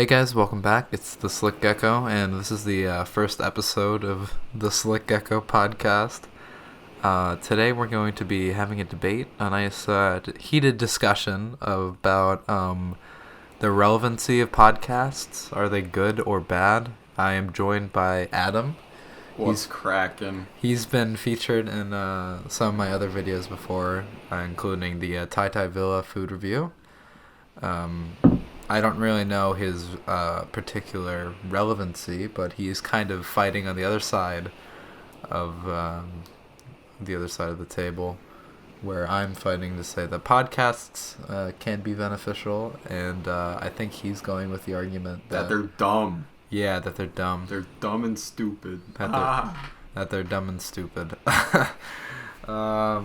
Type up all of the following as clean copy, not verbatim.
Hey guys, welcome back. It's the Slick Gecko, and this is the first episode of the Slick Gecko podcast. Today we're going to be having a debate, a nice heated discussion about the relevancy of podcasts. Are they good or bad? I am joined by Adam. What's cracking? He's been featured in some of my other videos before, including the Tai Tai Villa food review. I don't really know his particular relevancy, but he's kind of fighting on the other side of the table, where I'm fighting to say that podcasts can be beneficial, and I think he's going with the argument that they're dumb. Yeah, that they're dumb. They're dumb and stupid. That they're dumb and stupid. So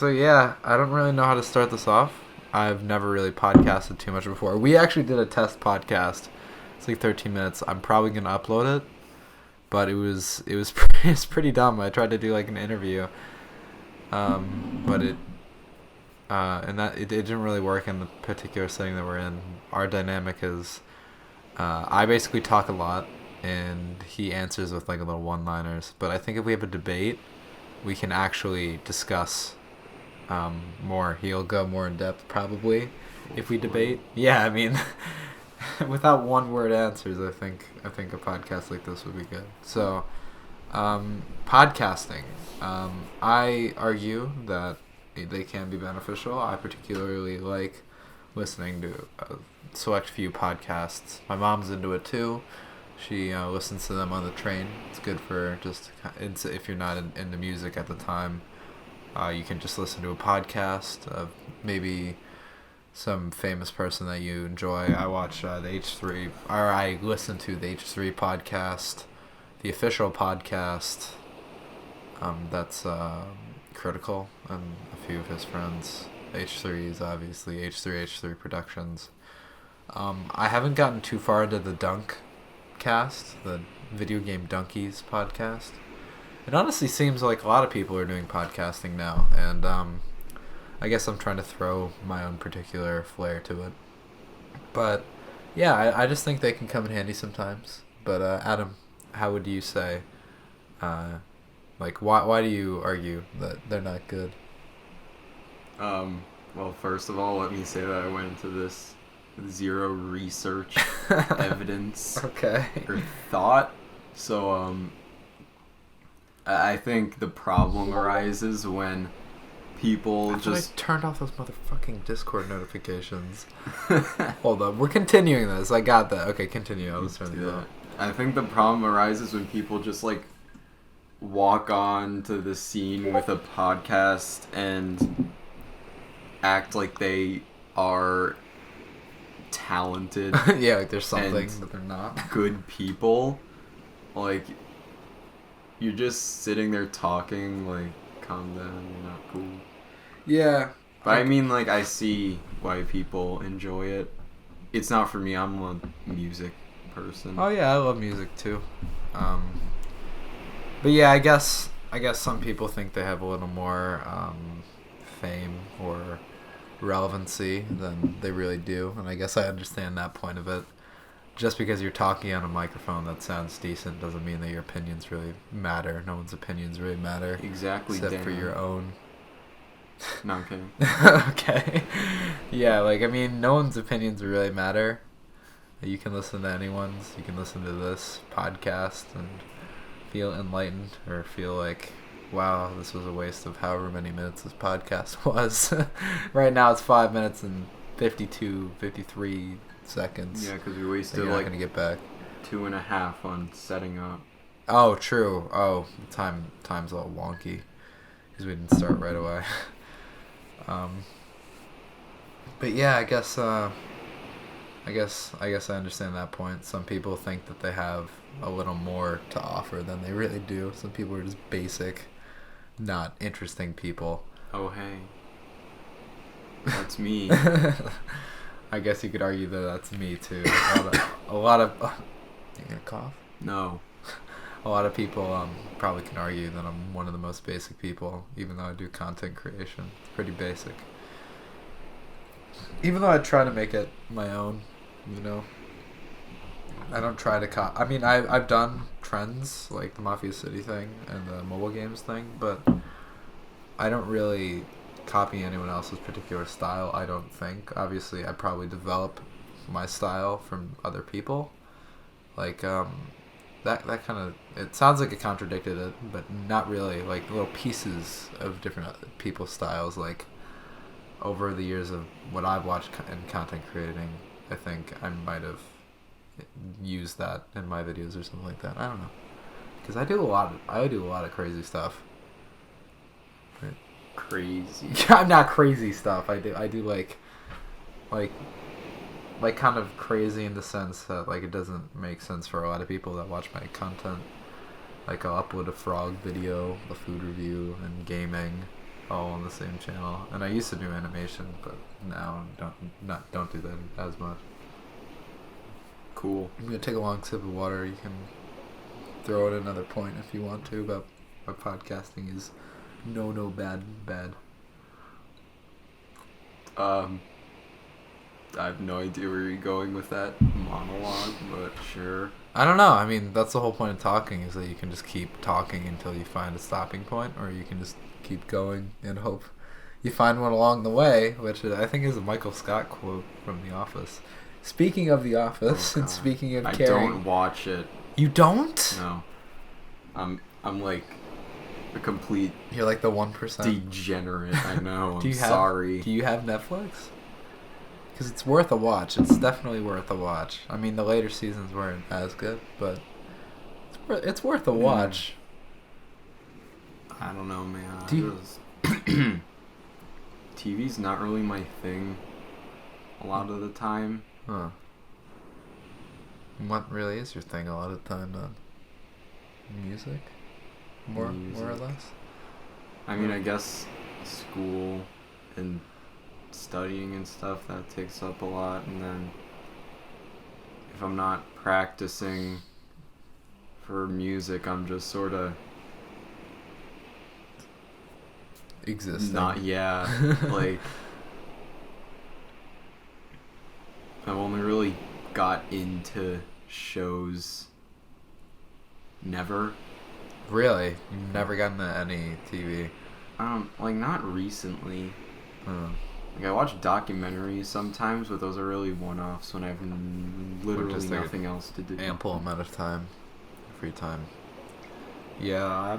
yeah, I don't really know how to start this off. I've never really podcasted too much before. We actually did a test podcast. It's like 13 minutes. I'm probably gonna upload it, but it was it's pretty dumb. I tried to do like an interview, but it didn't really work in the particular setting that we're in. Our dynamic is, I basically talk a lot, and he answers with like a little one-liners. But I think if we have a debate, we can actually discuss more. He'll go more in depth probably if we debate. Yeah, I mean, without one word answers, I think a podcast like this would be good. So, podcasting. I argue that they can be beneficial. I particularly like listening to a select few podcasts. My mom's into it too. She listens to them on the train. It's good for if you're not into music at the time. You can just listen to a podcast of maybe some famous person that you enjoy. I watch I listen to the H3 podcast, the official podcast. That's Critical and a few of his friends. H3 is obviously H3 Productions. I haven't gotten too far into the Dunk cast, the Video Game Dunkies podcast. It honestly seems like a lot of people are doing podcasting now, and I guess I'm trying to throw my own particular flair to it. But yeah, I just think they can come in handy sometimes. But Adam, how would you say, why do you argue that they're not good? Well, first of all, let me say that I went into this zero research evidence Okay. or thought. So I think the problem arises when people After just I turned off those motherfucking Discord notifications. Hold up, we're continuing this. I got that. Okay, continue. I'll just turn these off. I think the problem arises when people just like walk on to the scene with a podcast and act like they are talented. Yeah, like there's something that they're not. Good people. Like, you're just sitting there talking, like, calm down, you're not cool. Yeah. But I mean, like, I see why people enjoy it. It's not for me, I'm a music person. Oh yeah, I love music too. But yeah, I guess some people think they have a little more fame or relevancy than they really do, and I guess I understand that point of it. Just because you're talking on a microphone that sounds decent doesn't mean that your opinions really matter. No one's opinions really matter. Exactly, except for your own. No, I'm kidding. Okay. Yeah, like, I mean, no one's opinions really matter. You can listen to anyone's. You can listen to this podcast and feel enlightened or feel like, wow, this was a waste of however many minutes this podcast was. Right now it's 5 minutes and 53 seconds. Yeah, because we wasted like gonna get back 2.5 on setting up. Oh, true. Oh, time's all wonky because we didn't start right away. But yeah, I guess I understand that point. Some people think that they have a little more to offer than they really do. Some people are just basic, not interesting people. Oh, hey. That's me. I guess you could argue that that's me too. A lot of you gonna cough? No. A lot of people probably can argue that I'm one of the most basic people, even though I do content creation. It's pretty basic. Even though I try to make it my own, you know. I don't try to I mean, I've done trends like the Mafia City thing and the mobile games thing, but I don't really copy anyone else's particular style. I don't think. Obviously, I probably develop my style from other people. Like that kind of, it sounds like it contradicted it, but not really. Like little pieces of different people's styles. Like over the years of what I've watched in content creating, I think I might have used that in my videos or something like that. I don't know, because I do a lot of crazy stuff. Right? Crazy. I'm not crazy stuff. I do like kind of crazy in the sense that like it doesn't make sense for a lot of people that watch my content. Like I'll upload a frog video, a food review, and gaming all on the same channel. And I used to do animation, but now don't do that as much. Cool. I'm gonna take a long sip of water. You can throw in another point if you want to about my podcasting is bad. I have no idea where you're going with that monologue, but sure. I don't know. I mean, that's the whole point of talking, is that you can just keep talking until you find a stopping point, or you can just keep going and hope you find one along the way, which I think is a Michael Scott quote from The Office. Speaking of The Office, and speaking of caring... I don't watch it. You don't? No. I'm like a complete... You're like the 1%. Degenerate, I know. Sorry. Do you have Netflix? Because it's worth a watch. It's definitely worth a watch. I mean, the later seasons weren't as good, but it's worth a watch. I don't know, man. TV's not really my thing a lot of the time. Huh. What really is your thing a lot of the time, then? Music? More or less? I mean, I guess school and studying and stuff, that takes up a lot. And then if I'm not practicing for music, I'm just sort of existing. Like I've only really got into shows never. Really? You've never gotten into any TV? Like not recently. Like I watch documentaries sometimes, but those are really one-offs when I have literally nothing else to do. Ample amount of time, free time. Yeah,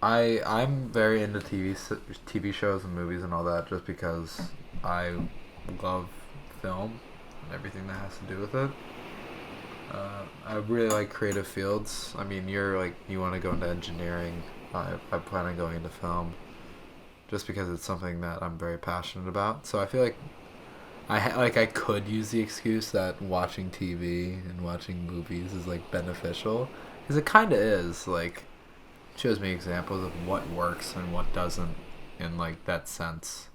I'm very into TV shows and movies and all that, just because I love film and everything that has to do with it. I really like creative fields. I mean, you want to go into engineering. I plan on going into film, just because it's something that I'm very passionate about. So I feel like I could use the excuse that watching TV and watching movies is like beneficial, because it kind of is. Like, it shows me examples of what works and what doesn't in like that sense.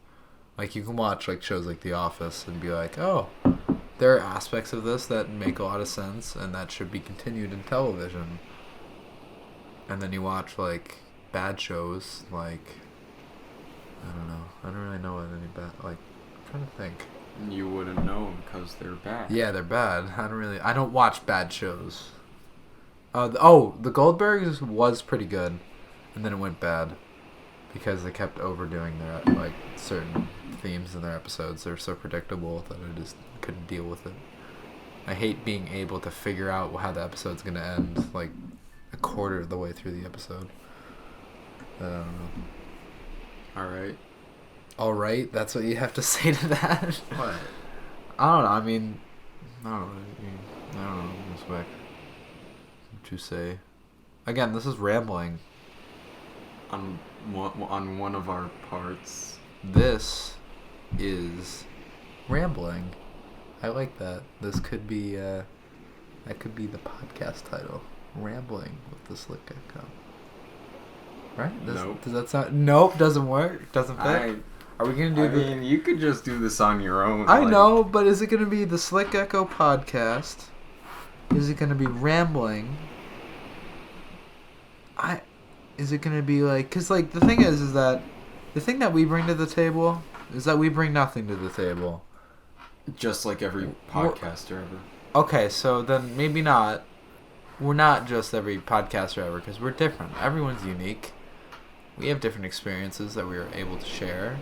Like you can watch like shows like The Office and be like, oh, there are aspects of this that make a lot of sense and that should be continued in television. And then you watch like bad shows like, I don't know. I don't really know what any bad, like, I'm trying to think. You wouldn't know because they're bad. Yeah, they're bad. I don't watch bad shows. The Goldbergs was pretty good, and then it went bad because they kept overdoing their like certain themes in their episodes. They're so predictable that I just couldn't deal with it. I hate being able to figure out how the episode's gonna end like a quarter of the way through the episode. I don't know. All right. That's what you have to say to that. What? I don't know. I mean, I don't know. Respect. What you say? Again, this is rambling. On one of our parts. This is rambling. I like that. This could be that could be the podcast title. Rambling with the Slick Gecko. Right? Nope. Does that sound? Nope. Doesn't work. Doesn't fit. Are we gonna do? I mean, you could just do this on your own. I know, but is it gonna be the Slick Gecko podcast? Is it gonna be rambling? Is it gonna be like? Cause like the thing is that the thing that we bring to the table is that we bring nothing to the table. Just like every podcaster ever. Okay, so then maybe not. We're not just every podcaster ever, because we're different. Everyone's unique. We have different experiences that we are able to share.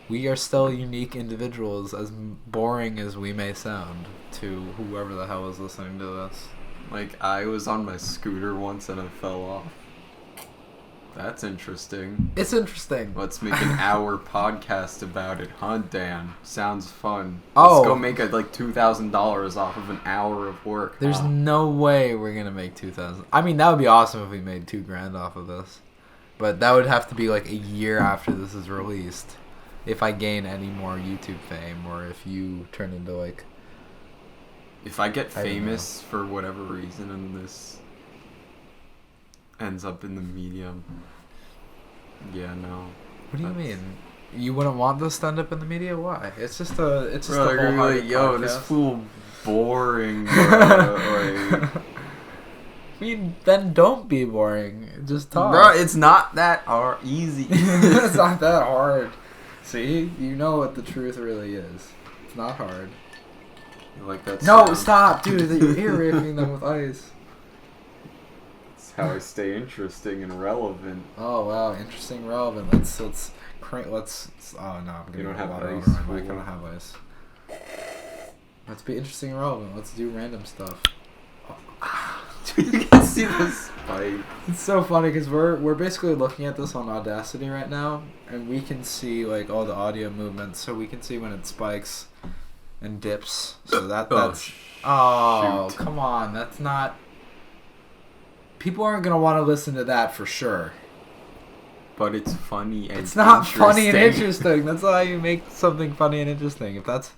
We are still unique individuals, as boring as we may sound to whoever the hell is listening to this. Like, I was on my scooter once and I fell off. That's interesting. It's interesting. Let's make an hour podcast about it, huh, Dan? Sounds fun. Oh. Let's go make like $2,000 off of an hour of work. There's no way we're gonna make 2,000. I mean, that would be awesome if we made $2,000 off of this, but that would have to be like a year after this is released. If I gain any more YouTube fame, or if you turn into like... If I get famous for whatever reason and this ends up in the medium, yeah, no. What do you mean? You wouldn't want this to end up in the media? Why? It's just a Bro, they're gonna be like, yo, this fool boring, bro. Like, I mean, then don't be boring. Just talk. bro, it's not that easy. It's not that hard. See? You know what the truth really is. It's not hard. You like that No, sound? stop, dude. You're ear-raping them with ice. That's how I stay interesting and relevant. Oh, wow. Interesting, relevant. Let's oh, no. I'm You don't getting have water ice, over my mic. I fool. don't have ice. Let's be interesting and relevant. Let's do random stuff. Dude, you can see the spike. It's so funny because we're basically looking at this on Audacity right now, and we can see like all the audio movements, so we can see when it spikes and dips. So that's shoot. Come on, that's not. People aren't gonna want to listen to that for sure. But it's funny and It's not funny and interesting. interesting. That's how you make something funny and interesting. If that's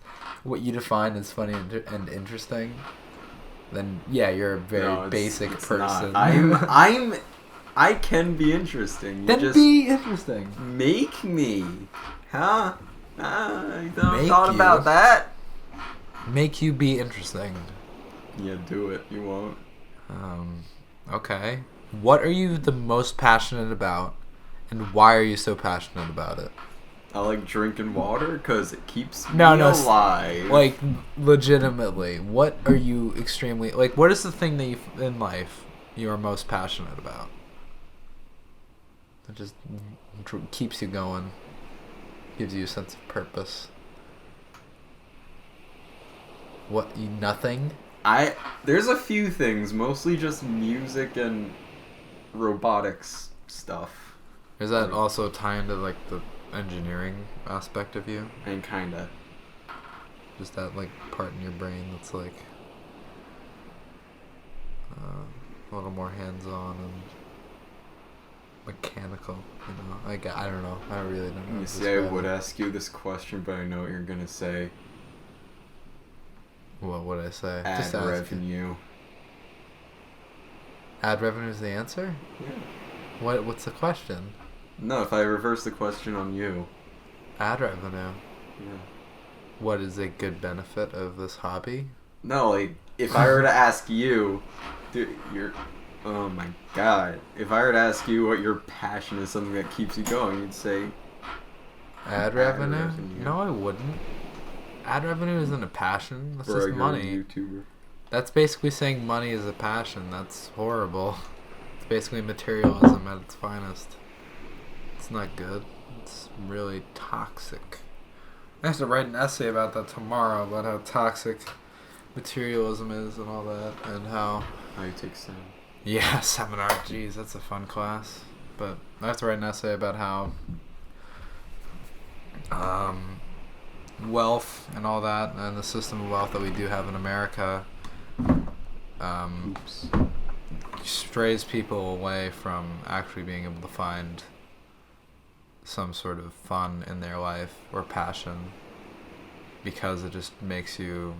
what you define as funny and interesting, then yeah, you're a very basic it's person. Not. I can be interesting. You Then just be interesting. make me, huh? I don't Make thought you. about that. Make you be interesting. Yeah, do it. You won't. Okay. What are you the most passionate about, and why are you so passionate about it? I like drinking water because it keeps me No, alive. Like, legitimately, what are you extremely... Like, what is the thing that you, in life you are most passionate about? That just keeps you going. Gives you a sense of purpose. What, nothing? There's a few things, mostly just music and robotics stuff. Does that also tie into, like, the engineering aspect of you? And kinda. Just that, like, part in your brain that's, like, a little more hands-on and mechanical, you know? Like, I don't know. I really don't know. You see, I would ask you this question, but I know what you're gonna say. What would I say? Ad Just ask. revenue. Ad revenue is the answer? Yeah. What's the question? No, if I reverse the question on you. Ad revenue. Yeah. What is a good benefit of this hobby? No, like, if I were to ask you, dude, oh my god. If I were to ask you what your passion is, something that keeps you going, you'd say... Ad revenue? No, I wouldn't. Ad revenue isn't a passion. That's just money. YouTuber. That's basically saying money is a passion. That's horrible. It's basically materialism at its finest. It's not good. It's really toxic. I have to write an essay about that tomorrow, about how toxic materialism is and all that, and how... How you take sound. Yeah, seminar. Jeez, that's a fun class. But I have to write an essay about how wealth and all that, and the system of wealth that we do have in America strays people away from actually being able to find some sort of fun in their life or passion, because it just makes you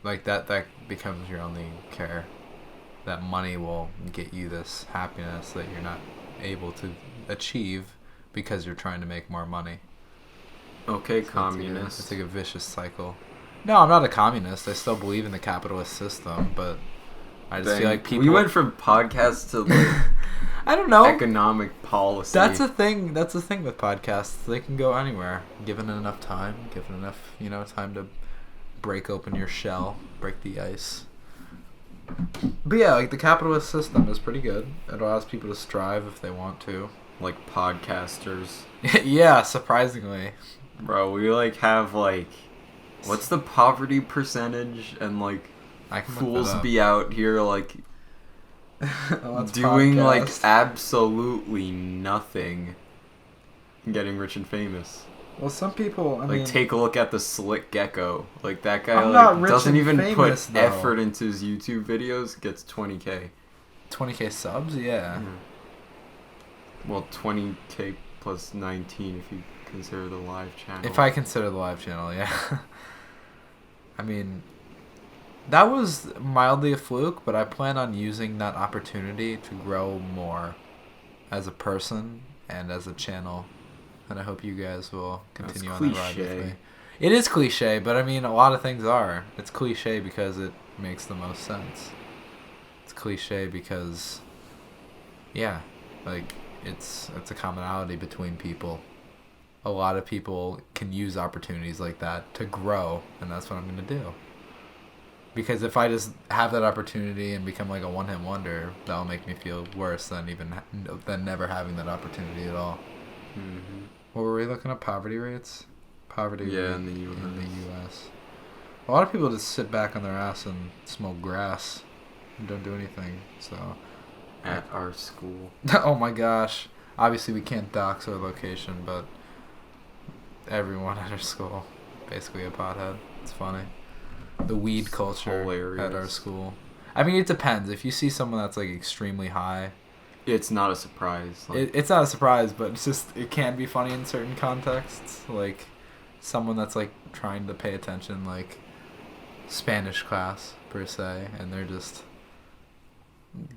like that becomes your only care. That money will get you this happiness that you're not able to achieve because you're trying to make more money. Okay, So communist. It's like a vicious cycle. No, I'm not a communist. I still believe in the capitalist system, but I just feel like people... We went from podcasts to like I don't know. economic policy. That's the thing with podcasts. They can go anywhere, given enough time, given enough, time to break open your shell, break the ice. But yeah, like the capitalist system is pretty good. It allows people to strive if they want to. Like podcasters. Yeah, surprisingly. Bro, we like have like, what's the poverty percentage? And like, I can fools be out here like doing podcast. like absolutely nothing, and getting rich and famous. Well, some people, I Like, mean, take a look at the Slick Gecko. Like, that guy I'm not like rich doesn't and even famous, put though. effort into his YouTube videos. Gets 20K. 20K subs, yeah. Well, 20K plus 19 if you consider the live channel. If I consider the live channel, yeah. I mean, that was mildly a fluke, but I plan on using that opportunity to grow more as a person and as a channel. And I hope you guys will continue on that ride with me. It is cliche, but I mean, a lot of things are. It's cliche because it makes the most sense. It's cliche because, yeah, like, it's a commonality between people. A lot of people can use opportunities like that to grow, and that's what I'm going to do. Because if I just have that opportunity and become like a one-hit wonder, that'll make me feel worse than never having that opportunity at all. Mm-hmm. What were we looking at? Poverty rates? Poverty rate in the U.S. in the U.S. A lot of people just sit back on their ass and smoke grass and don't do anything. So At our school. oh my gosh. Obviously we can't dox our location, but everyone at our school basically a pothead. It's funny. The weed culture at our school. I mean, it depends. If you see someone that's like extremely high, it's not a surprise. Like, it's not a surprise, but it's just, it can be funny in certain contexts. Like someone that's like trying to pay attention, like Spanish class per se, and they're just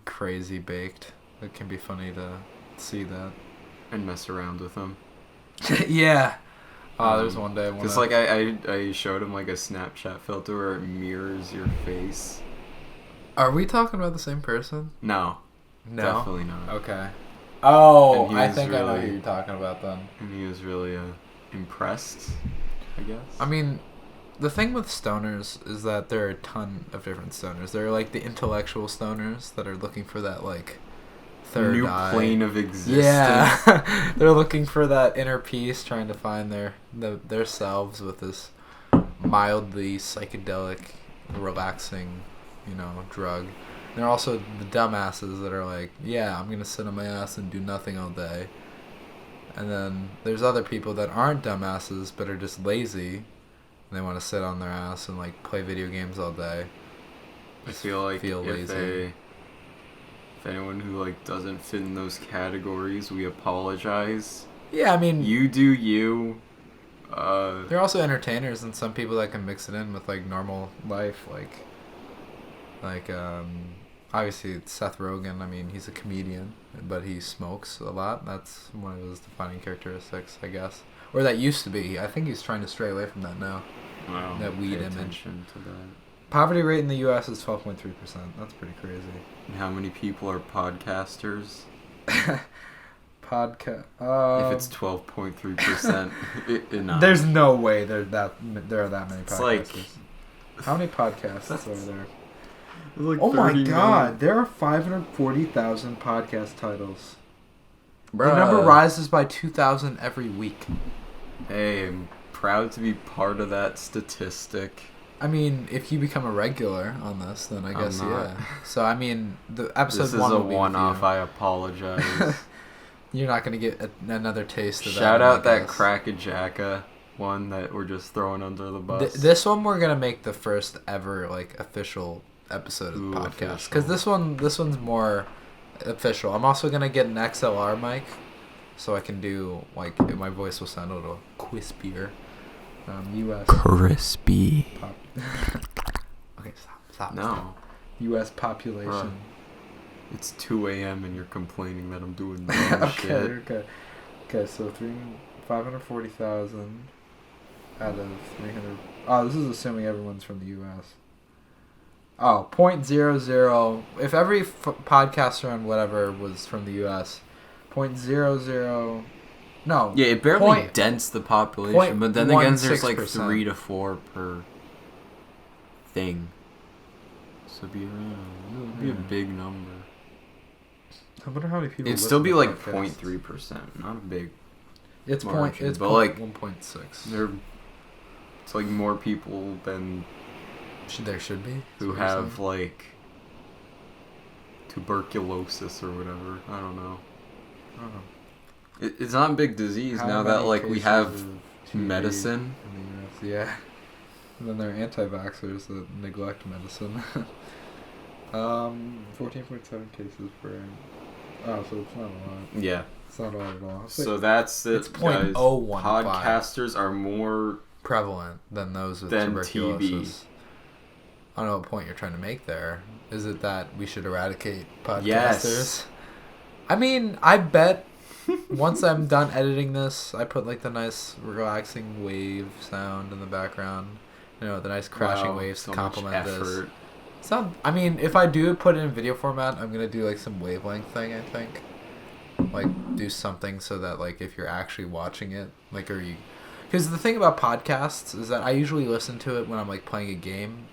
crazy baked. It can be funny to see that and mess around with them. yeah. There's one day because like I showed him like a Snapchat filter where it mirrors your face. Are we talking about the same person? No, definitely not. Okay. Oh, And he I was think I know really- who you're talking about then. And he was really impressed, I guess. I mean, the thing with stoners is that there are a ton of different stoners. There are like the intellectual stoners that are looking for that like third new eye. plane of existence. Yeah, they're looking for that inner peace, trying to find their selves with this mildly psychedelic, relaxing, drug. They're also the dumbasses that are like, yeah, I'm gonna sit on my ass and do nothing all day. And then there's other people that aren't dumbasses but are just lazy, and they want to sit on their ass and like play video games all day. I feel like lazy. If anyone who like doesn't fit in those categories, we apologize. Yeah, I mean, You do you. They're also entertainers, and some people that can mix it in with like normal life, like obviously it's Seth Rogen. I mean, he's a comedian, but he smokes a lot. That's one of his defining characteristics, I guess. Or that used to be. I think he's trying to stray away from that now. Wow, that weed pay image. attention to that. Poverty rate in the U.S. is 12.3%. That's pretty crazy. And how many people are podcasters? Podcast. If it's 12.3%, there's no way there are that many It's podcasters. like, how many podcasts are there? like Oh my 30 god, million. there are 540,000 podcast titles. Bruh. The number rises by 2,000 every week. Hey, I'm proud to be part of that statistic. I mean, if you become a regular on this, then I guess, I'm not. yeah. So, I mean, the episode This is one a will be with one-off. you. I apologize. You're not going to get another taste of that. Shout out I that guess. Crackajacka one that we're just throwing under the bus. This one we're going to make the first ever, like, official episode of the podcast. Because this one's more official. I'm also going to get an XLR mic so I can do, like, my voice will sound a little crispier. U.S. Crispy. Okay, stop. No. U.S. population. Bruh. It's 2 a.m. and you're complaining that I'm doing dumb shit. Okay, so 540,000 out of 300. Oh, this is assuming everyone's from the U.S. Oh, 0.00. If every podcaster and whatever was from the U.S., 0.00. No. Yeah, it barely dents the population, but then again, there's like 0.16%. 3 to 4 per thing. So it'd be a big number. I wonder how many people. It'd still be like podcasts. 0.3%, not a big. It's margin, it's but like 1.6. It's like more people than There should be who have like tuberculosis or whatever. I don't know. It's not a big disease now that like we have medicine. In the US, yeah. And then there are anti-vaxxers that neglect medicine. 14.7 cases per. Oh, so it's not a lot. Yeah. It's not a lot at all. So that's it, it's guys. 0.015. Podcasters are more prevalent than those with than tuberculosis. TB. I don't know what point you're trying to make there. Is it that we should eradicate podcasters? Yes. I mean, I bet once I'm done editing this, I put like the nice relaxing wave sound in the background. You know, the nice crashing waves to complement this. I mean, if I do put it in video format, I'm going to do like some wavelength thing, I think. Like, do something so that like if you're actually watching it, like, or you... Because the thing about podcasts is that I usually listen to it when I'm like playing a game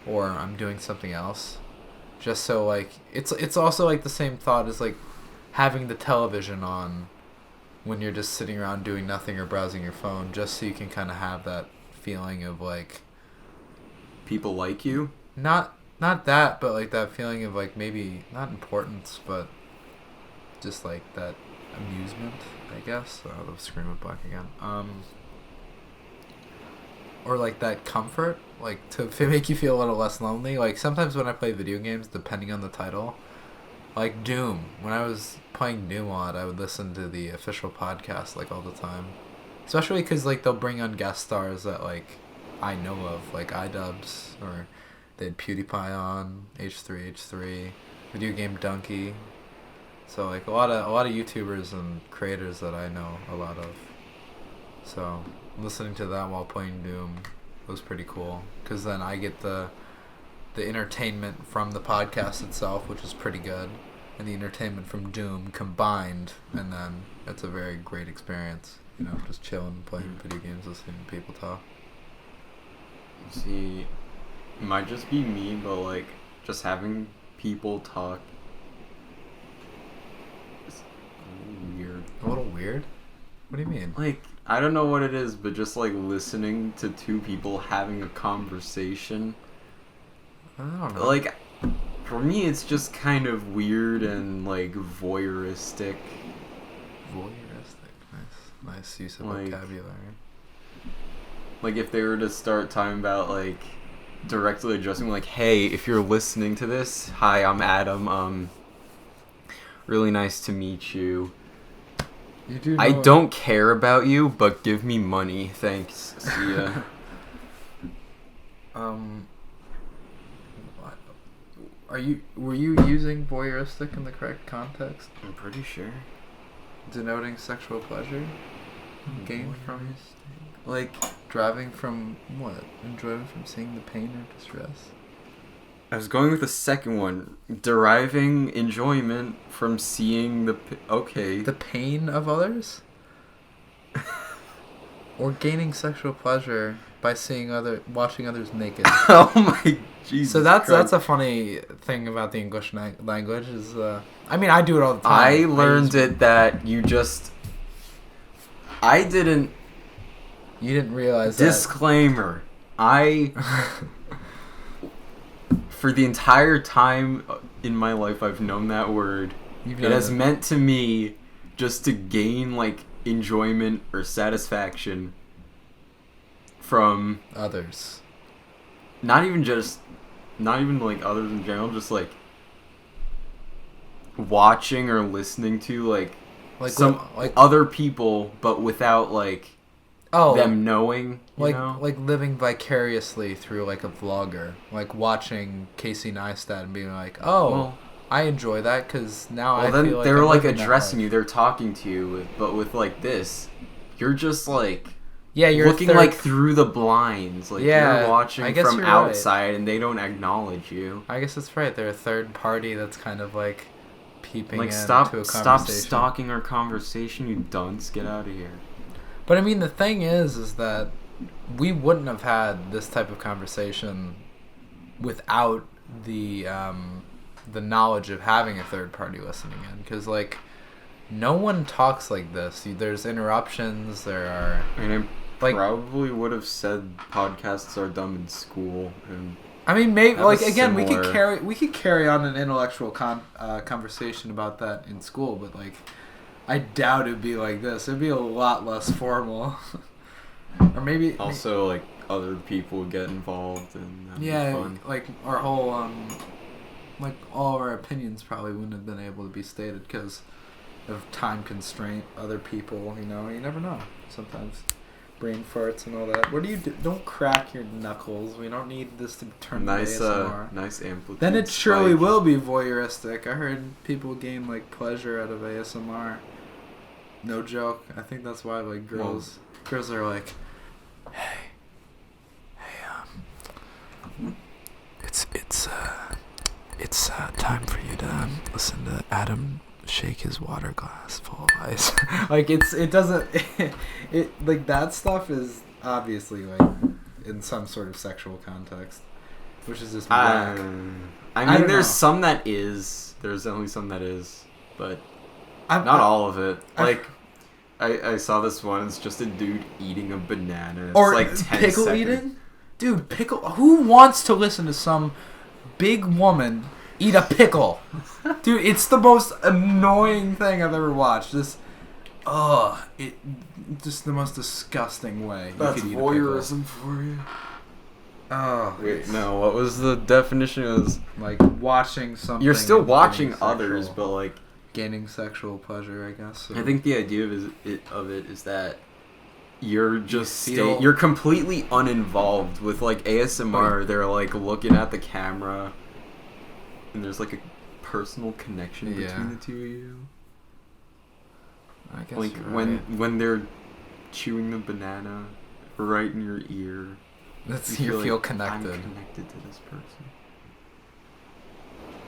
or I'm doing something else. Just so like, it's also like the same thought as like having the television on when you're just sitting around doing nothing or browsing your phone, just so you can kind of have that feeling of like... People like you? Not that, but like that feeling of like maybe not importance, but just like that amusement, I guess. Oh, the screen went black again. Or like that comfort, like to make you feel a little less lonely. Like sometimes when I play video games, depending on the title, like Doom. When I was playing Doom a lot, I would listen to the official podcast like all the time, especially because like they'll bring on guest stars that like I know of, like iDubbbz, or they had PewDiePie on, H3H3, Video Game Donkey. So like a lot of YouTubers and creators that I know a lot of. So listening to that while playing Doom was pretty cool, because then I get the entertainment from the podcast itself, which is pretty good, and the entertainment from Doom combined, and then it's a very great experience. You know, just chilling, playing video games, listening to people talk. See, it might just be me, but like just having people talk is weird. A little weird? What do you mean? Like, I don't know what it is, but just like listening to two people having a conversation. I don't know. Like, for me, it's just kind of weird and like voyeuristic. Voyeuristic. Nice use of like, vocabulary. Like if they were to start talking about like directly addressing like, hey, if you're listening to this, hi, I'm Adam. Really nice to meet you. You do. I don't care about you, but give me money, thanks. See ya. Were you using voyeuristic in the correct context? I'm pretty sure. Denoting sexual pleasure gained from, like, driving from what? Enjoyment from seeing the pain or distress? I was going with the second one. Deriving enjoyment from seeing the... Okay. The pain of others? Or gaining sexual pleasure by watching others naked. Oh my Jesus. So that's Christ. a funny thing about the English language is, I mean, I do it all the time. I learned that you just... I didn't... You didn't realize Disclaimer. For the entire time in my life I've known that word, it has meant to me just to gain, like, enjoyment or satisfaction from... others. Not even like others in general, just like watching or listening to like some like other people, but without like them knowing, you know? Like living vicariously through like a vlogger, like watching Casey Neistat and being like, I enjoy that because now I feel like they're like addressing you, they're talking to you, but with like this, you're just like. Yeah, you're looking like through the blinds. Like you're watching from outside and they don't acknowledge you. I guess that's right. They're a third party that's kind of like peeping like, into a conversation. Stop stalking our conversation, you dunce. Get out of here. But I mean, the thing is that we wouldn't have had this type of conversation without the knowledge of having a third party listening in, because like no one talks like this. There's interruptions. There are. I mean, I like probably would have said podcasts are dumb in school, and I mean, maybe like again, similar- we could carry on an intellectual conversation about that in school, but like I doubt it'd be like this. It'd be a lot less formal, or maybe also like other people would get involved, and that'd be yeah, fun. like our whole like all of our opinions probably wouldn't have been able to be stated because of time constraint. Other people, you never know. Sometimes brain farts and all that. What do you do? Don't crack your knuckles. We don't need this to turn Nice, into ASMR. nice amplitude. Then it surely spike. will be voyeuristic. I heard people gain like pleasure out of ASMR. No joke. I think that's why like girls are like, hey, it's time for you to listen to Adam shake his water glass full of ice. Like it doesn't it like that stuff is obviously like in some sort of sexual context, which is just whack. I don't mean, there's know. some that is. There's only some that is, but Not not all of it. Like, I saw this one. It's just a dude eating a banana. It's Or like 10 pickle seconds. eating? Dude, pickle. Who wants to listen to some big woman eat a pickle? Dude, it's the most annoying thing I've ever watched. Just the most disgusting way you That's could eat voyeurism for you. a pickle. Oh, Wait, no. What was the definition? It was like watching something. you're still and watching getting others, sexual- but like gaining sexual pleasure, I guess. I think the idea of it is that you're just feel- you're completely uninvolved with like ASMR. They're like looking at the camera, and there's like a personal connection Yeah. between the two of you. I guess Like you're right. when they're chewing the banana right in your ear, You feel like, connected. I'm connected to this person.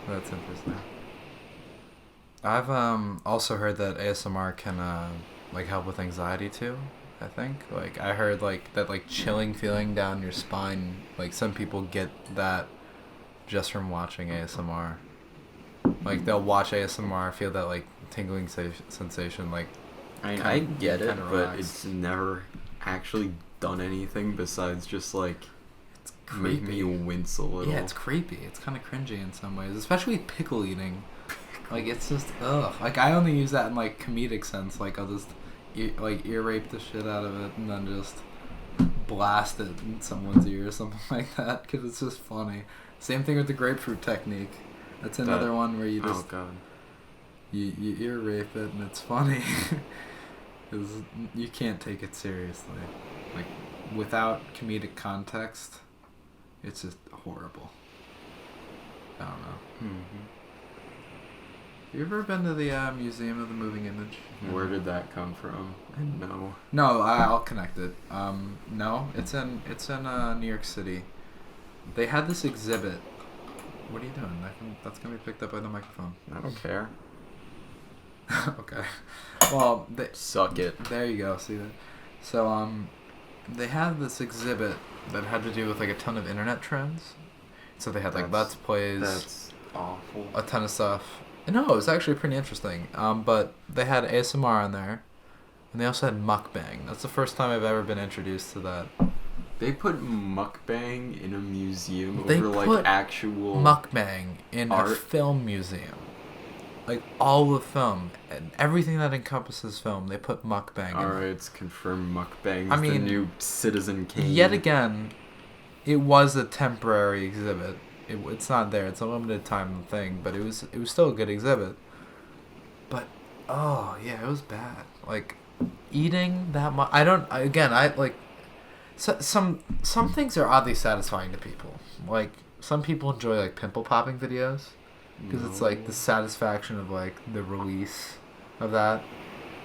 That's interesting. I've also heard that ASMR can like help with anxiety too. I think like I heard like that like chilling feeling down your spine. Like some people get that just from watching ASMR. Like they'll watch ASMR, feel that like tingling sensation. Like I mean, Kinda- I get it, kinda but relaxed. it's never actually done anything besides just like it's make creepy. me wince a little. Yeah, it's creepy. It's kind of cringy in some ways, especially pickle eating. Like it's just ugh. Like I only use that in like comedic sense. Like I'll just ear rape the shit out of it and then just blast it in someone's ear or something like that because it's just funny. Same thing with the grapefruit technique. That's another one where you just oh god. you ear rape it and it's funny because you can't take it seriously. Like without comedic context, it's just horrible. I don't know. Mm-hmm. You ever been to the Museum of the Moving Image? Where did that come from? No. No, I'll connect it. No, it's in New York City. They had this exhibit. What are you doing? That's gonna be picked up by the microphone. I don't care. Okay. Well, Suck it. there you go. See that? So they had this exhibit that had to do with like a ton of internet trends. So they had like That's- Let's Plays, That's awful. a ton of stuff. No, it was actually pretty interesting. But they had ASMR on there, and they also had mukbang. That's the first time I've ever been introduced to that. They put mukbang in a museum They over put like actual Mukbang in a art? film museum. Like all of film and everything that encompasses film, they put mukbang in. Alright, it's confirmed mukbang I is the mean, new Citizen Kane. Yet again, it was a temporary exhibit. It's not there. It's a limited time thing, but it was still a good exhibit. But oh yeah, it was bad. Like eating that much. I like. So, some things are oddly satisfying to people. Like some people enjoy like pimple popping videos because it's like the satisfaction of like the release of that.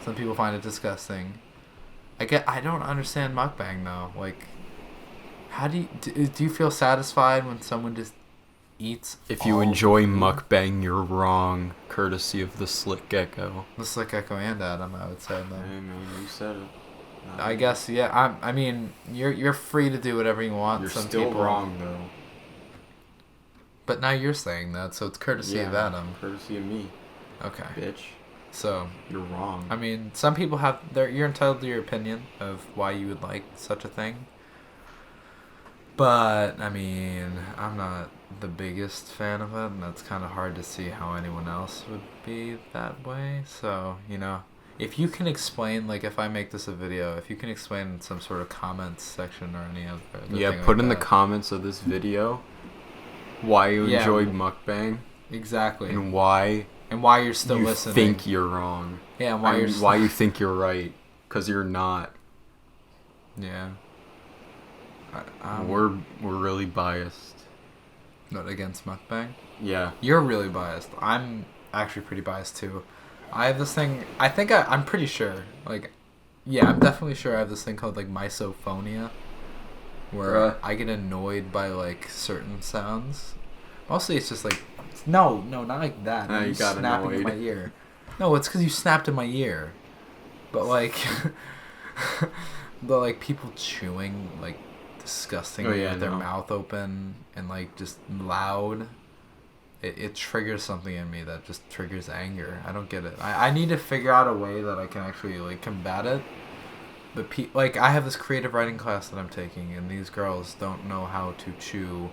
Some people find it disgusting. I don't understand mukbang though. Like, how do you feel satisfied when someone just eats? If you all enjoy the food? mukbang, you're wrong. Courtesy of the Slick Gecko. The Slick Echo and Adam, I would say though. I mean, you said it. I guess yeah. I mean, you're free to do whatever you want. You're Some still people, wrong though. But now you're saying that, so it's courtesy of Adam. Courtesy of me. Okay. Bitch. So you're wrong. I mean, some people have you're entitled to your opinion of why you would like such a thing. But I mean, I'm not the biggest fan of it, and it's kind of hard to see how anyone else would be that way. So, if you can explain, like, if I make this a video, if you can explain in some sort of comments section or any other thing put like in that. the comments of this video why you enjoyed mukbang. Exactly. And why you're still listening. You think you're wrong. Yeah, and why you think you're right. Because you're not. Yeah. We're really biased. Not against mukbang? Yeah. You're really biased. I'm actually pretty biased too. I have this thing. I'm pretty sure. Like, yeah, I'm definitely sure I have this thing called like misophonia, where I get annoyed by like certain sounds. Mostly, it's just like, no, not like that. You got snapping annoyed in my ear. No, it's because you snapped in my ear. But like, people chewing like disgustingly with their mouth open and like just loud. It triggers something in me that just triggers anger. I don't get it. I need to figure out a way that I can actually like combat it. But I have this creative writing class that I'm taking, and these girls don't know how to chew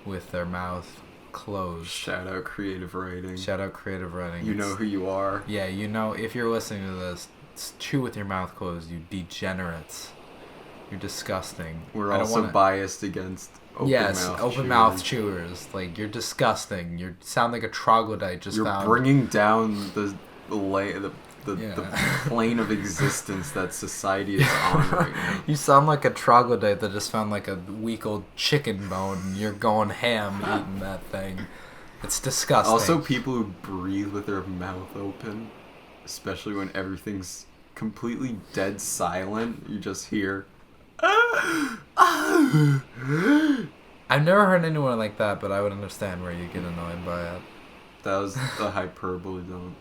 with their mouth closed. Shout out creative writing. You know who you are. Yeah, if you're listening to this, chew with your mouth closed, you degenerates. You're disgusting. We're also biased against open mouth chewers. Like, you're disgusting. You sound like a troglodyte You're bringing down the plane of existence that society is on right now. You sound like a troglodyte that just found like a week old chicken bone and you're going ham eating that thing. It's disgusting. Also, people who breathe with their mouth open, especially when everything's completely dead silent, you just hear... I've never heard anyone like that, but I would understand where you get annoyed by it. That was the hyperbole, though.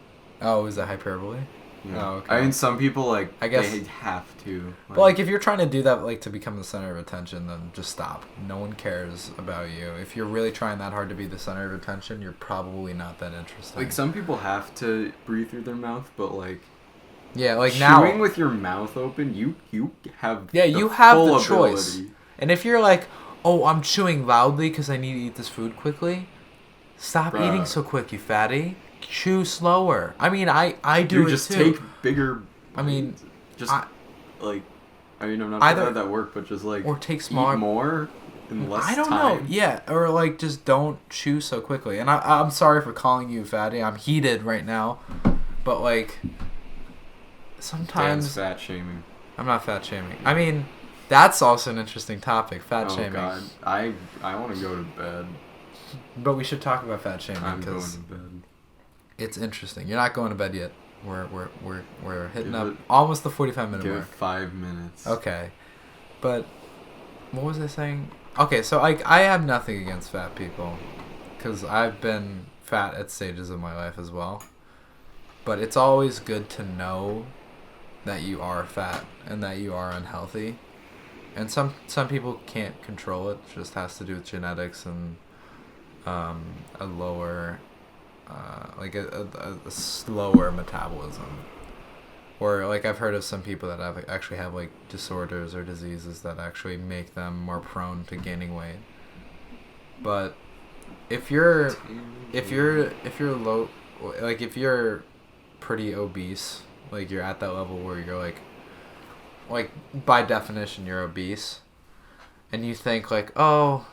Oh, is that hyperbole? Yeah. Oh, okay. I mean, some people, like, I guess, they have to. But, like, if you're trying to do that, like, to become the center of attention, then just stop. No one cares about you. If you're really trying that hard to be the center of attention, you're probably not that interesting. Like, some people have to breathe through their mouth, but, like... Yeah, like chewing now... Chewing with your mouth open, you have you have the ability. choice. And if you're like, oh, I'm chewing loudly because I need to eat this food quickly, stop eating so quick, you fatty. Chew slower. I mean, I do it just too. Take bigger... I mean... Just, I'm not sure how that work, but just, like... Or take smaller... Eat more in less time. I don't know. Yeah, or, like, just don't chew so quickly. And I'm sorry for calling you fatty. I'm heated right now. But, like... Sometimes... Dan's fat shaming. I'm not fat shaming. I mean, that's also an interesting topic, fat shaming. Oh, God. I want to go to bed. But we should talk about fat shaming. I'm going to bed. It's interesting. You're not going to bed yet. We're hitting up almost the 45-minute mark. Give it 5 minutes. Okay. But what was I saying? Okay, so I have nothing against fat people because I've been fat at stages of my life as well. But it's always good to know that you are fat and that you are unhealthy. And some people can't control it. It just has to do with genetics and a lower... a slower metabolism, or like I've heard of some people that actually have like disorders or diseases that actually make them more prone to gaining weight. But if you're low, like if you're pretty obese, like you're at that level where you're like by definition you're obese, and you think like, oh,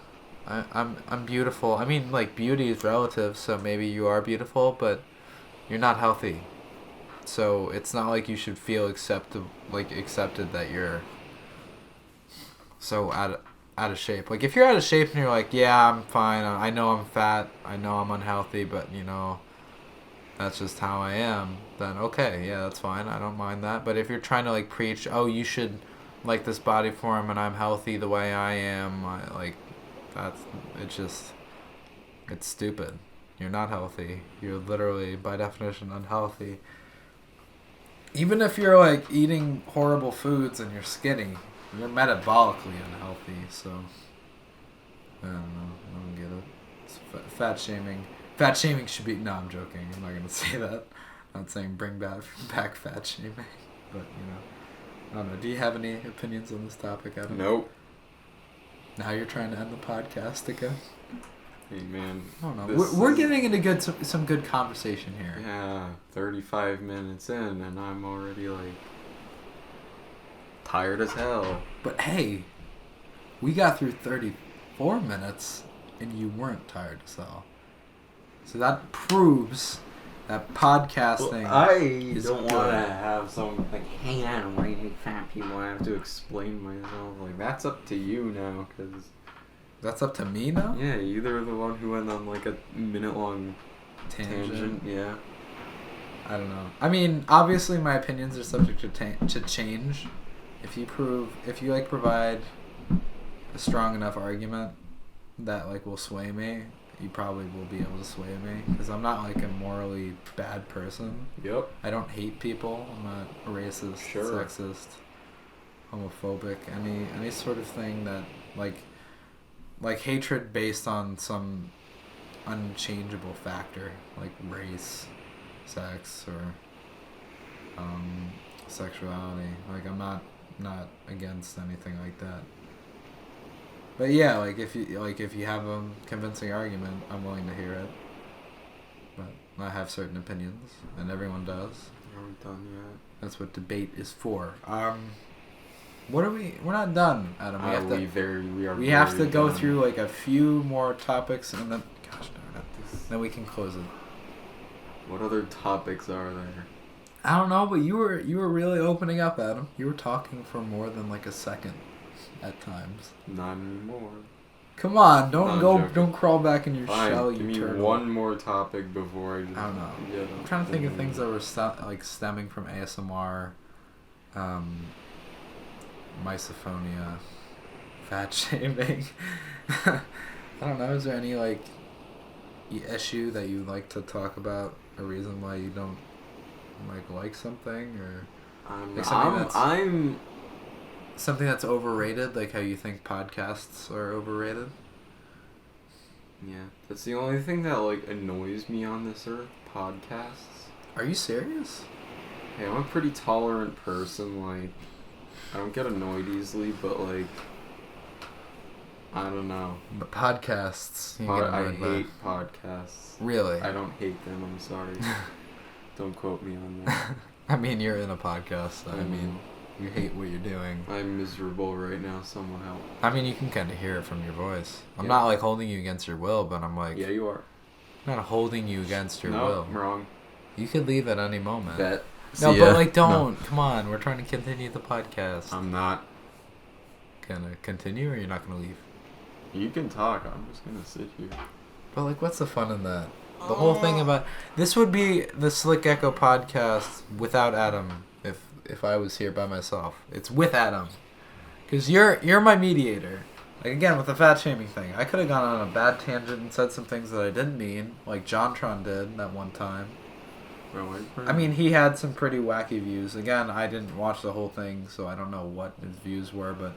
I'm beautiful. I mean, like, beauty is relative, so maybe you are beautiful, but you're not healthy. So it's not like you should feel accepted that you're so out of shape. Like, if you're out of shape and you're like, yeah, I'm fine. I know I'm fat. I know I'm unhealthy, but, that's just how I am. Then, okay, yeah, that's fine. I don't mind that. But if you're trying to, like, preach, oh, you should like this body form and I'm healthy the way I am, it's stupid. You're not healthy. You're literally, by definition, unhealthy. Even if you're, like, eating horrible foods and you're skinny, you're metabolically unhealthy, so... I don't know. I don't get it. Fat shaming. Fat shaming should be. No, I'm joking. I'm not gonna say that. I'm not saying bring back fat shaming, but I don't know. Do you have any opinions on this topic, Adam? Nope. Now you're trying to end the podcast again. Hey man. I don't know. We're getting into some good conversation here. Yeah, 35 minutes in, and I'm already like tired as hell. But hey, we got through 34 minutes, and you weren't tired as hell. So that proves that podcasting. I is don't good. want to have some like, hey, I don't like fat people. I have to explain myself. Like that's up to you now, because That's up to me now? yeah, you're the one who went on like a minute-long Tangent. Yeah. I don't know. I mean, obviously my opinions are subject to change. If you provide a strong enough argument that like will sway me, you probably will be able to sway me, because I'm not like a morally bad person. Yep. I don't hate people. I'm not racist, Sure. sexist, homophobic, any sort of thing that like hatred based on some unchangeable factor like race, sex, or sexuality. Like I'm not against anything like that. But yeah, like if you have a convincing argument, I'm willing to hear it. But I have certain opinions, and everyone does. Are we done yet? That's what debate is for. What are we? We're not done, Adam. We have to go through like a few more topics, and then gosh darn it, then we can close it. What other topics are there? I don't know, but you were really opening up, Adam. You were talking for more than like a second at times. Not anymore. Come on, joking. don't crawl back in your Fine, shell, give you me turtle. one more topic before I just... I don't know. get I'm trying to think of things that were stemming from ASMR, misophonia, fat shaming. I don't know. Is there any like issue that you like to talk about? A reason why you don't like something, or like I'm something that's overrated, like how you think podcasts are overrated? Yeah, that's the only thing that like annoys me on this earth. Podcasts. Are you serious? Hey, I'm a pretty tolerant person. Like, I don't get annoyed easily, but like, I don't know. But podcasts, you get I annoyed by. hate podcasts. Really? I don't hate them. I'm sorry. Don't quote me on that. I mean, you're in a podcast. So I mean, you hate what you're doing. I'm miserable right now. Someone help. I mean, you can kind of hear it from your voice. I'm Yeah. not like holding you against your will, but I'm like, Yeah, you are. I'm not holding you against your No, will. I'm wrong. You could leave at any moment. Bet. No, See but ya. like, don't. No. Come on, we're trying to continue the podcast. I'm not. Gonna continue, or you're not gonna leave? You can talk. I'm just gonna sit here. But like, what's the fun in that? The whole thing about this would be the Slick Echo podcast without Adam. If I was here by myself, it's with Adam, because you're my mediator. Like again with the fat shaming thing, I could have gone on a bad tangent and said some things that I didn't mean, like JonTron did that one time. I mean, he had some pretty wacky views. Again, I didn't watch the whole thing, so I don't know what his views were, but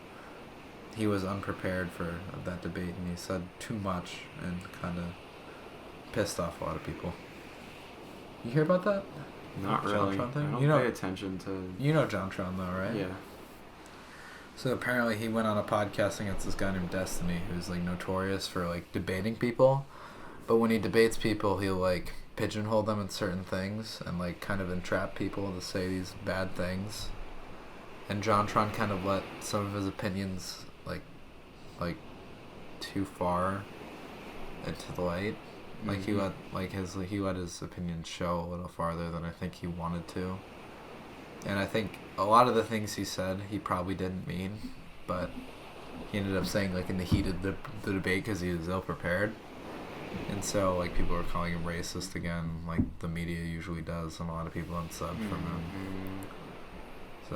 he was unprepared for that debate, and he said too much and kind of pissed off a lot of people. You hear about that? Not really. JonTron thing? I don't pay attention to... You know JonTron though, right? Yeah. So apparently he went on a podcast against this guy named Destiny, who's like notorious for like debating people. But when he debates people, he'll like pigeonhole them in certain things and like kind of entrap people to say these bad things. And JonTron kind of let some of his opinions like too far into the light. Like he let his opinions show a little farther than I think he wanted to. And I think a lot of the things he said he probably didn't mean, but he ended up saying like in the heat of the debate because he was ill prepared. And so like people were calling him racist again, like the media usually does, and a lot of people unsubbed from him. So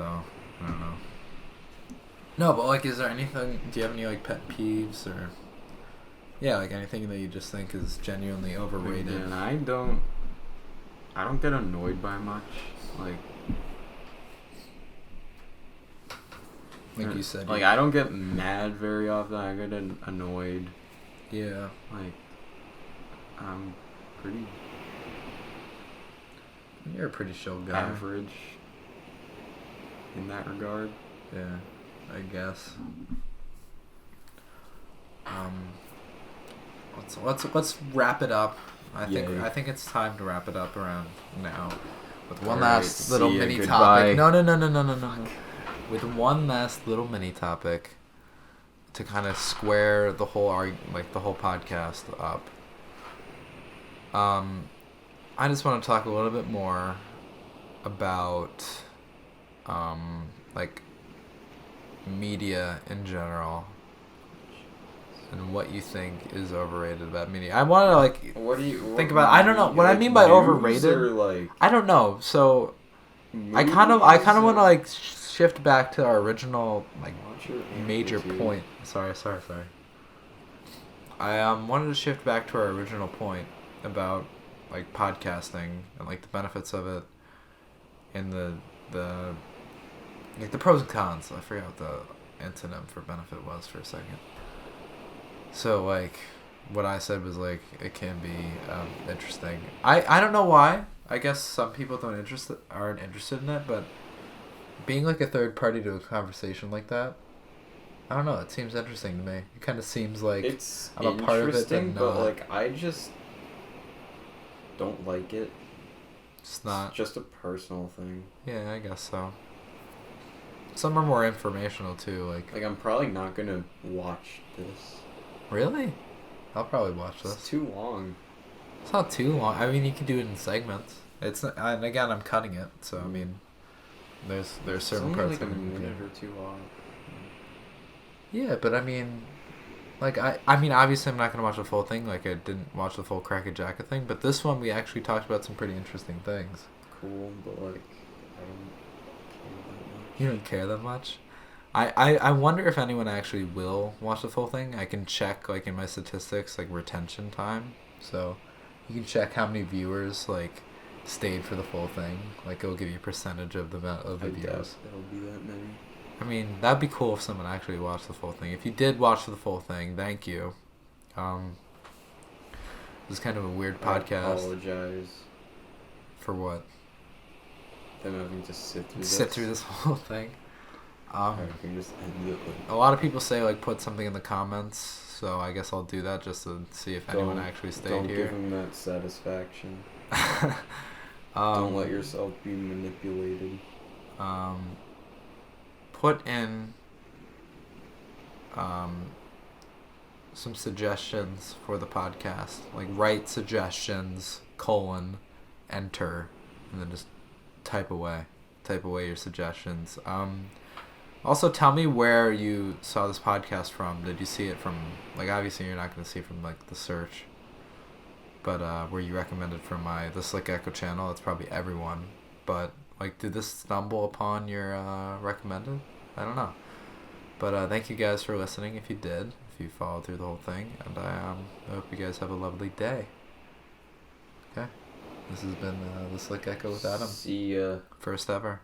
I don't know. No, but like, is there anything? Do you have any like pet peeves or? Yeah, like anything that you just think is genuinely overrated. And I don't get annoyed by much. Like you said. Like I don't get mad very often. I get annoyed. Yeah. Like I'm pretty You're a pretty chill guy. average in that regard. Yeah, I guess. Let's wrap it up. I think it's time to wrap it up around now with one last little mini topic. No. With one last little mini topic to kind of square the whole the whole podcast up. I just want to talk a little bit more about like media in general and what you think is overrated about media. I want to What do you think about. I don't know what I mean by overrated. I don't know. So I kind of want to shift back to our original major point. Sorry. I wanted to shift back to our original point about podcasting and the benefits of it and the pros and cons. I forgot what the antonym for benefit was for a second. So what I said was it can be interesting. I don't know why. I guess some people aren't interested in it, but being a third party to a conversation like that, I don't know. It seems interesting to me. It kind of seems like it's I'm a part of it, but I just don't like it. It's not. It's just a personal thing. Yeah, I guess so. Some are more informational too. I'm probably not gonna watch this. Really? I'll probably watch this. It's too long. It's not too long. I mean, you can do it in segments. It's not, and again, I'm cutting it, so I mean, there's certain it's parts. Only a minute or two long. Yeah, but I mean, I mean, obviously, I'm not gonna watch the full thing. I didn't watch the full Crack a Jacka thing, but this one we actually talked about some pretty interesting things. Cool, but I don't care that much. You don't care that much? I wonder if anyone actually will watch the full thing. I can check in my statistics retention time. So you can check how many viewers stayed for the full thing. It'll give you a percentage of the viewers. It'll be that many. I mean, that'd be cool if someone actually watched the full thing. If you did watch the full thing, thank you. This is kind of a weird podcast. I apologize. For what? Them having to sit through this whole thing. I can just end it. A lot of people say put something in the comments, so I guess I'll do that just to see if anyone actually stayed don't here. Don't give them that satisfaction. Don't let yourself be manipulated. Put in some suggestions for the podcast. Write suggestions, enter, and then just type away your suggestions. Also, tell me where you saw this podcast from. Did you see it from, obviously you're not going to see it from, the search. But, were you recommended from the Slick Echo channel? It's probably everyone. But, did this stumble upon your, recommended? I don't know. But, thank you guys for listening if you did. If you followed through the whole thing. And I hope you guys have a lovely day. Okay? This has been, the Slick Echo with Adam. See ya. First ever.